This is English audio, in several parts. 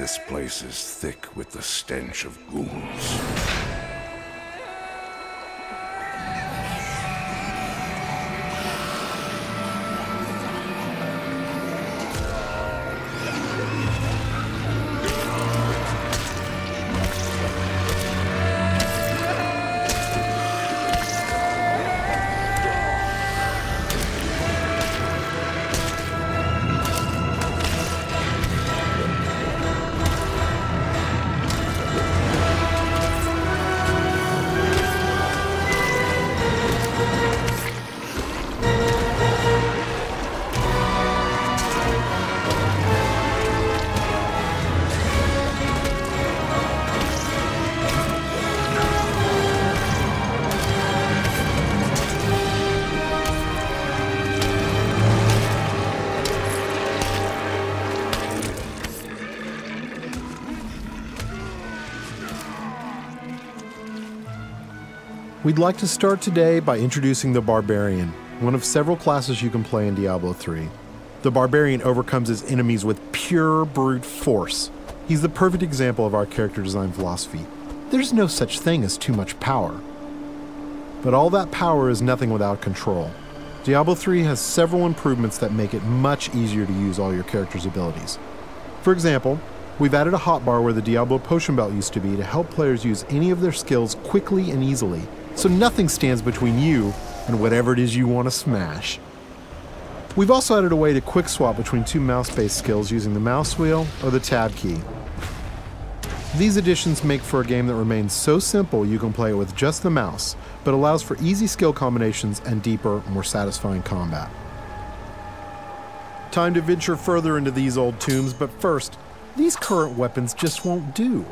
This place is thick with the stench of ghouls. We'd like to start today by introducing the Barbarian, one of several classes you can play in Diablo 3. The Barbarian overcomes his enemies with pure brute force. He's the perfect example of our character design philosophy. There's no such thing as too much power. But all that power is nothing without control. Diablo 3 has several improvements that make it much easier to use all your character's abilities. For example, we've added a hotbar where the Diablo potion belt used to be to help players use any of their skills quickly and easily, so nothing stands between you and whatever it is you want to smash. We've also added a way to quick swap between two mouse-based skills using the mouse wheel or the tab key. These additions make for a game that remains so simple you can play it with just the mouse, but allows for easy skill combinations and deeper, more satisfying combat. Time to venture further into these old tombs, but first, these current weapons just won't do.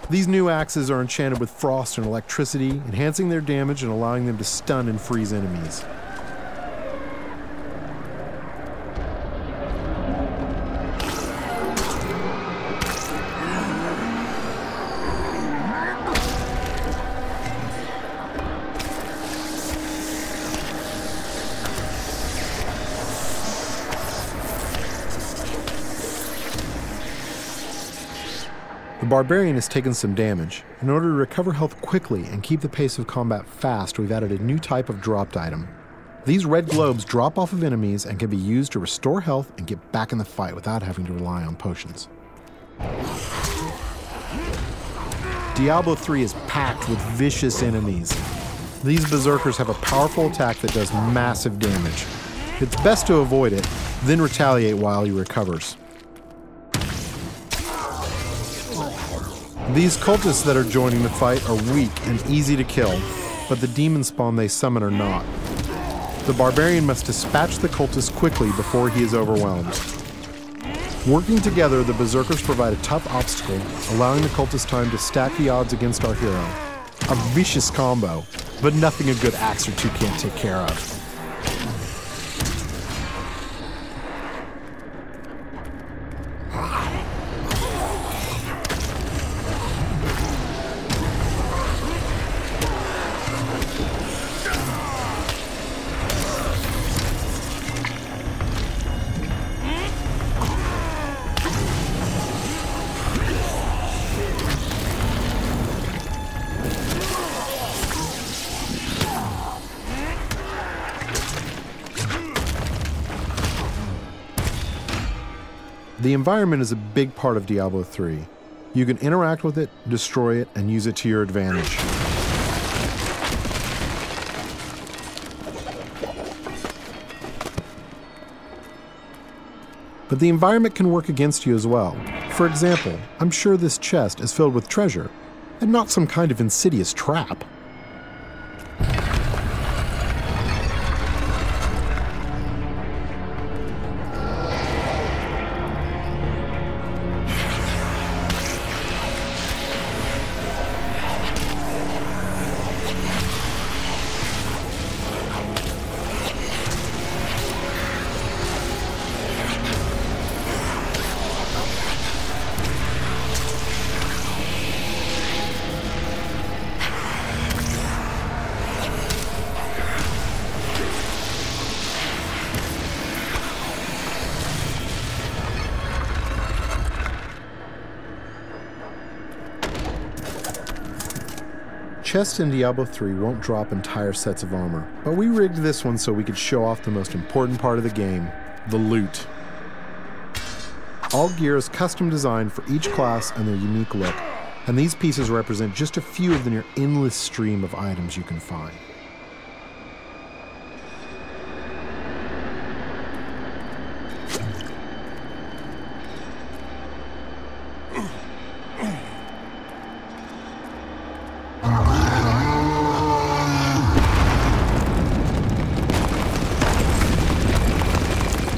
These new axes are enchanted with frost and electricity, enhancing their damage and allowing them to stun and freeze enemies. The Barbarian has taken some damage. In order to recover health quickly and keep the pace of combat fast, we've added a new type of dropped item. These red globes drop off of enemies and can be used to restore health and get back in the fight without having to rely on potions. Diablo 3 is packed with vicious enemies. These berserkers have a powerful attack that does massive damage. It's best to avoid it, then retaliate while he recovers. These cultists that are joining the fight are weak and easy to kill, but the demon spawn they summon are not. The Barbarian must dispatch the cultists quickly before he is overwhelmed. Working together, the berserkers provide a tough obstacle, allowing the cultists time to stack the odds against our hero. A vicious combo, but nothing a good axe or two can't take care of. The environment is a big part of Diablo 3. You can interact with it, destroy it, and use it to your advantage. But the environment can work against you as well. For example, I'm sure this chest is filled with treasure, and not some kind of insidious trap. Chests in Diablo 3 won't drop entire sets of armor, but we rigged this one so we could show off the most important part of the game, the loot. All gear is custom designed for each class and their unique look, and these pieces represent just a few of the near endless stream of items you can find.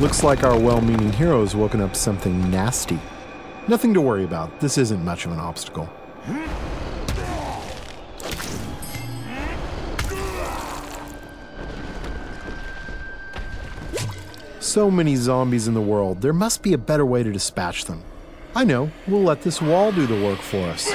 Looks like our well-meaning hero has woken up something nasty. Nothing to worry about. This isn't much of an obstacle. So many zombies in the world, there must be a better way to dispatch them. I know, we'll let this wall do the work for us.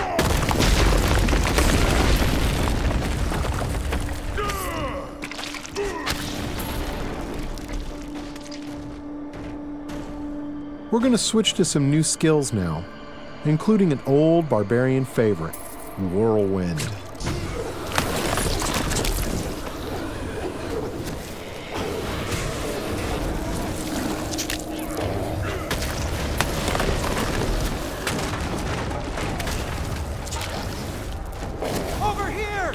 We're going to switch to some new skills now, including an old barbarian favorite, Whirlwind. Over here!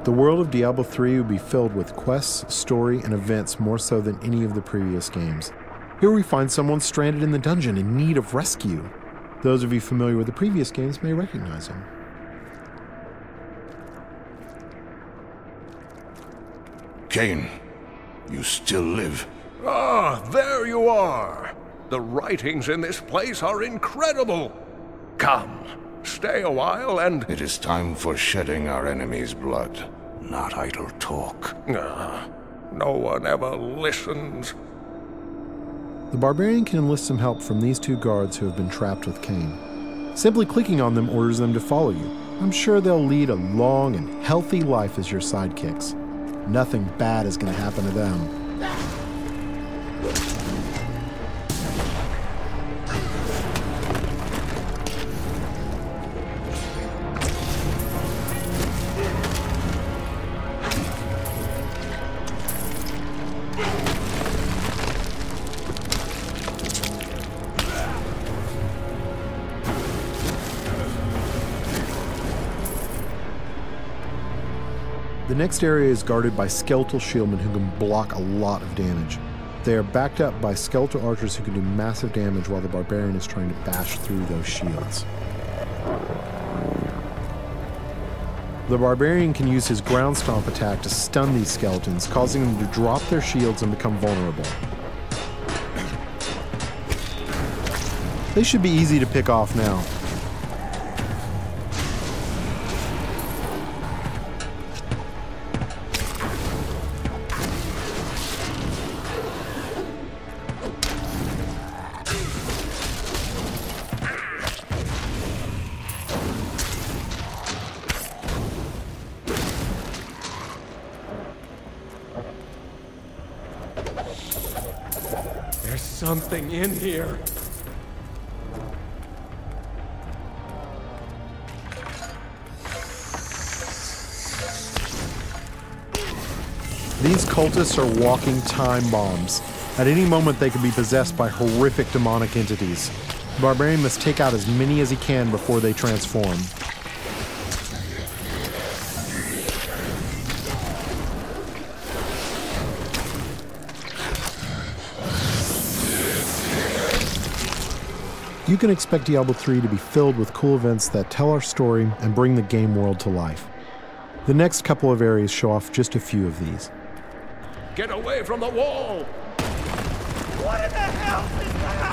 The world of Diablo 3 will be filled with quests, story, and events more so than any of the previous games. Here we find someone stranded in the dungeon in need of rescue. Those of you familiar with the previous games may recognize him. Cain, you still live. Ah, there you are. The writings in this place are incredible. Come, stay a while and... It is time for shedding our enemy's blood, not idle talk. No one ever listens. The barbarian can enlist some help from these two guards who have been trapped with Cain. Simply clicking on them orders them to follow you. I'm sure they'll lead a long and healthy life as your sidekicks. Nothing bad is going to happen to them. The next area is guarded by skeletal shieldmen who can block a lot of damage. They are backed up by skeletal archers who can do massive damage while the barbarian is trying to bash through those shields. The barbarian can use his ground stomp attack to stun these skeletons, causing them to drop their shields and become vulnerable. They should be easy to pick off now. There's something in here. These cultists are walking time bombs. At any moment they can be possessed by horrific demonic entities. The barbarian must take out as many as he can before they transform. You can expect Diablo 3 to be filled with cool events that tell our story and bring the game world to life. The next couple of areas show off just a few of these. Get away from the wall! What in the hell is that?